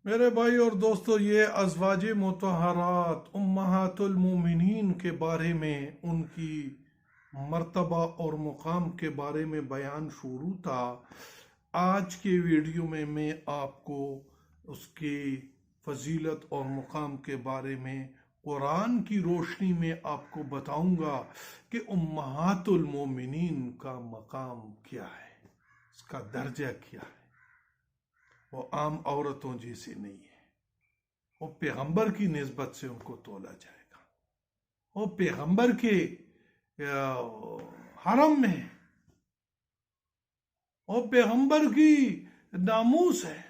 میرے بھائی اور دوستو، یہ ازواج مطہرات امہات المومنین کے بارے میں، ان کی مرتبہ اور مقام کے بارے میں بیان شروع تھا۔ آج کے ویڈیو میں آپ کو اس کی فضیلت اور مقام کے بارے میں قرآن کی روشنی میں آپ کو بتاؤں گا کہ امہات المومنین کا مقام کیا ہے، اس کا درجہ کیا ہے۔ وہ عام عورتوں جیسے نہیں ہے، وہ پیغمبر کی نسبت سے ان کو تولا جائے گا۔ وہ پیغمبر کے حرم میں ہے، وہ پیغمبر کی ناموس ہے،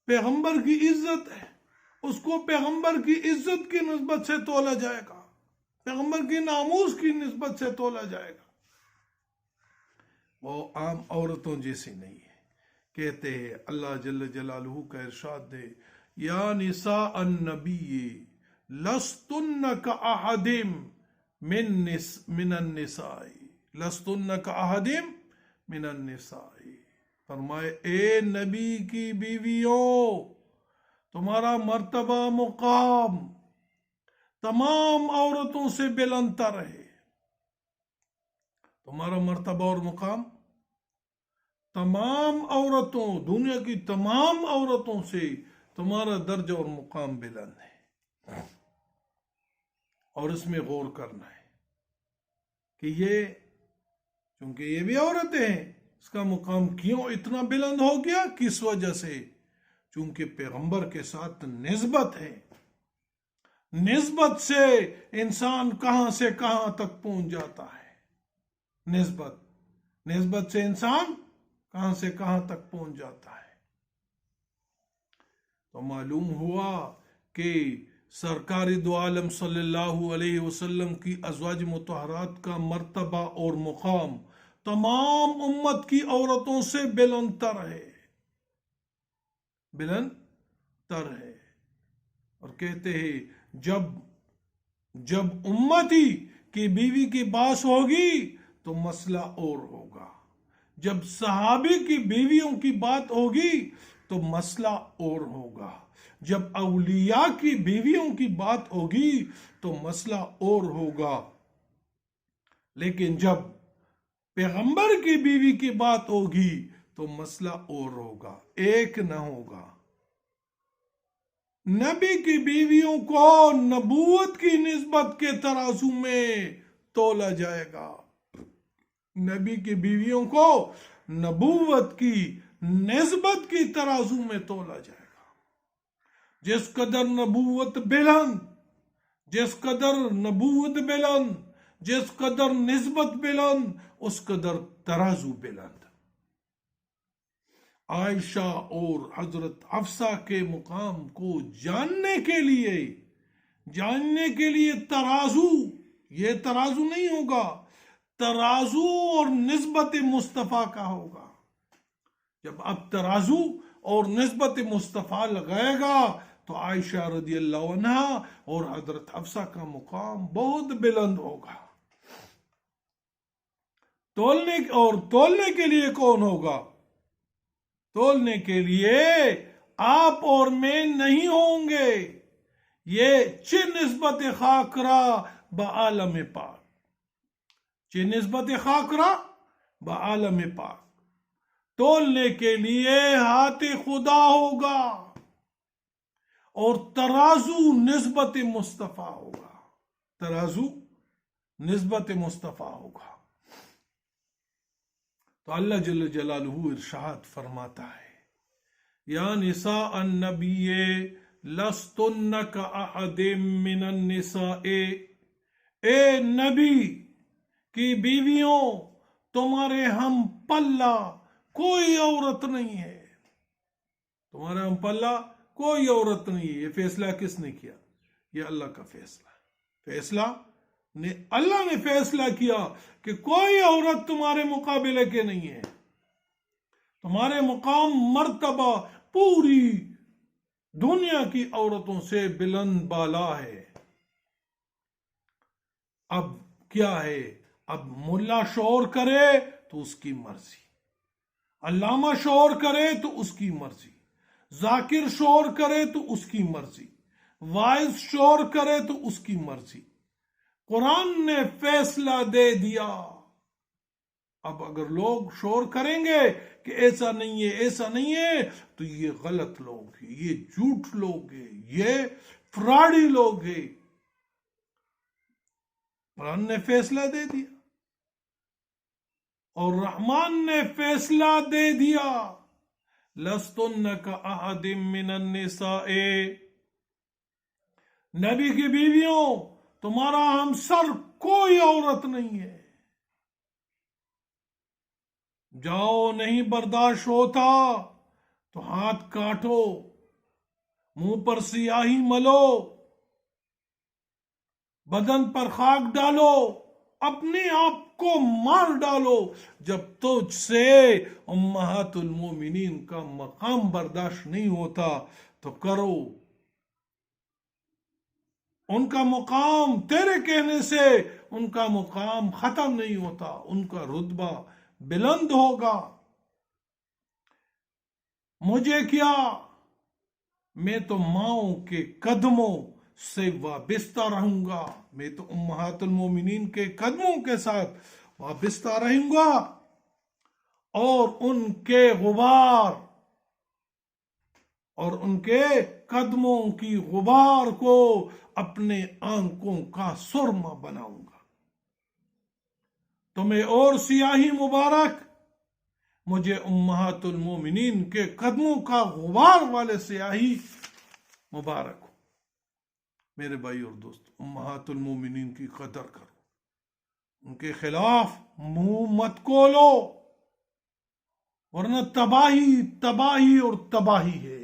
پیغمبر کی عزت ہے، اس کو پیغمبر کی عزت کی نسبت سے تولا جائے گا، پیغمبر کی ناموس کی نسبت سے تولا جائے گا۔ وہ عام عورتوں جیسے نہیں ہے۔ کہتے ہیں اللہ جل جلالہ کا ارشاد ہے، یا نساء النبی لستن کاحد من النساء، لستن کاحد من النساء۔ فرمائے اے نبی کی بیویوں، تمہارا مرتبہ مقام تمام عورتوں سے بلند تر ہے۔ تمہارا مرتبہ اور مقام تمام عورتوں، دنیا کی تمام عورتوں سے تمہارا درجہ اور مقام بلند ہے۔ اور اس میں غور کرنا ہے کہ یہ، چونکہ یہ بھی عورتیں ہیں، اس کا مقام کیوں اتنا بلند ہو گیا؟ کس وجہ سے؟ چونکہ پیغمبر کے ساتھ نسبت ہے۔ نسبت سے انسان کہاں سے کہاں تک پہنچ جاتا ہے۔ نسبت سے انسان کہاں سے کہاں تک پہنچ جاتا ہے۔ تو معلوم ہوا کہ سرکار دو عالم صلی اللہ علیہ وسلم کی ازواج مطہرات کا مرتبہ اور مقام تمام امت کی عورتوں سے بلند تر ہے، بلند تر ہے۔ اور کہتے ہیں جب امتی کی بیوی کی بات ہوگی تو مسئلہ اور ہوگا، جب صحابی کی بیویوں کی بات ہوگی تو مسئلہ اور ہوگا، جب اولیاء کی بیویوں کی بات ہوگی تو مسئلہ اور ہوگا، لیکن جب پیغمبر کی بیوی کی بات ہوگی تو مسئلہ اور ہوگا، ایک نہ ہوگا۔ نبی کی بیویوں کو نبوت کی نسبت کے ترازو میں تولا جائے گا، نبی کی بیویوں کو نبوت کی نسبت کی ترازو میں تولا جائے گا۔ جس قدر نبوت بلند، جس قدر نبوت بلند، جس قدر نسبت بلند، اس قدر ترازو بلند۔ عائشہ اور حضرت حفصہ کے مقام کو جاننے کے لیے ترازو، یہ ترازو نہیں ہوگا، ترازو اور نسبت مصطفیٰ کا ہوگا۔ جب اب ترازو اور نسبت مصطفیٰ لگائے گا تو عائشہ رضی اللہ عنہا اور حضرت حفصہ کا مقام بہت بلند ہوگا۔ تولنے کے لیے کون ہوگا؟ تولنے کے لیے آپ اور میں نہیں ہوں گے۔ یہ چہ نسبت خاکرا بعالم پاک، چہ نسبت خاکرا بعالم پاک، تولنے کے لیے ہاتھ خدا ہوگا اور ترازو نسبت مصطفیٰ ہوگا، ترازو نسبت مصطفیٰ ہوگا۔ تو اللہ جل جلالہ ارشاد فرماتا ہے، یا نساء النبی لستن کاحد من النساء، اے نبی کی بیویوں، تمہارے ہم پلہ کوئی عورت نہیں ہے، تمہارے ہم پلہ کوئی عورت نہیں ہے۔ یہ فیصلہ کس نے کیا؟ یہ اللہ کا فیصلہ ہے۔ اللہ نے فیصلہ کیا کہ کوئی عورت تمہارے مقابلے کے نہیں ہے، تمہارے مقام مرتبہ پوری دنیا کی عورتوں سے بلند بالا ہے۔ اب کیا ہے؟ اب ملا شور کرے تو اس کی مرضی، علامہ شور کرے تو اس کی مرضی، ذاکر شور کرے تو اس کی مرضی، وائز شور کرے تو اس کی مرضی۔ قرآن نے فیصلہ دے دیا۔ اب اگر لوگ شور کریں گے کہ ایسا نہیں ہے ایسا نہیں ہے، تو یہ غلط لوگ ہیں، یہ جھوٹ لوگ ہیں، یہ فراڈی لوگ ہیں۔ قرآن نے فیصلہ دے دیا اور رحمان نے فیصلہ دے دیا، لستن کاحد من النساء، نبی کی بیویوں تمہارا ہمسر کوئی عورت نہیں ہے۔ جاؤ نہیں برداشت ہوتا تو ہاتھ کاٹو، منہ پر سیاہی ملو، بدن پر خاک ڈالو، اپنے آپ کو مار ڈالو، جب تجھ سے امہات المومنین کا مقام برداشت نہیں ہوتا تو کرو۔ ان کا مقام تیرے کہنے سے ان کا مقام ختم نہیں ہوتا، ان کا رتبہ بلند ہوگا۔ مجھے کیا، میں تو ماؤں کے قدموں سے وابستہ رہوں گا، میں تو امہات المومنین کے قدموں کے ساتھ وابستہ رہوں گا، اور ان کے غبار اور ان کے قدموں کی غبار کو اپنے آنکھوں کا سرما بناؤں گا۔ تمہیں اور سیاہی مبارک، مجھے امہات المومنین کے قدموں کا غبار والے سیاہی مبارک ہو۔ میرے بھائی اور دوست، امہات المومنین کی قدر کرو، ان کے خلاف منہ مت کھولو، ورنہ تباہی تباہی اور تباہی ہے۔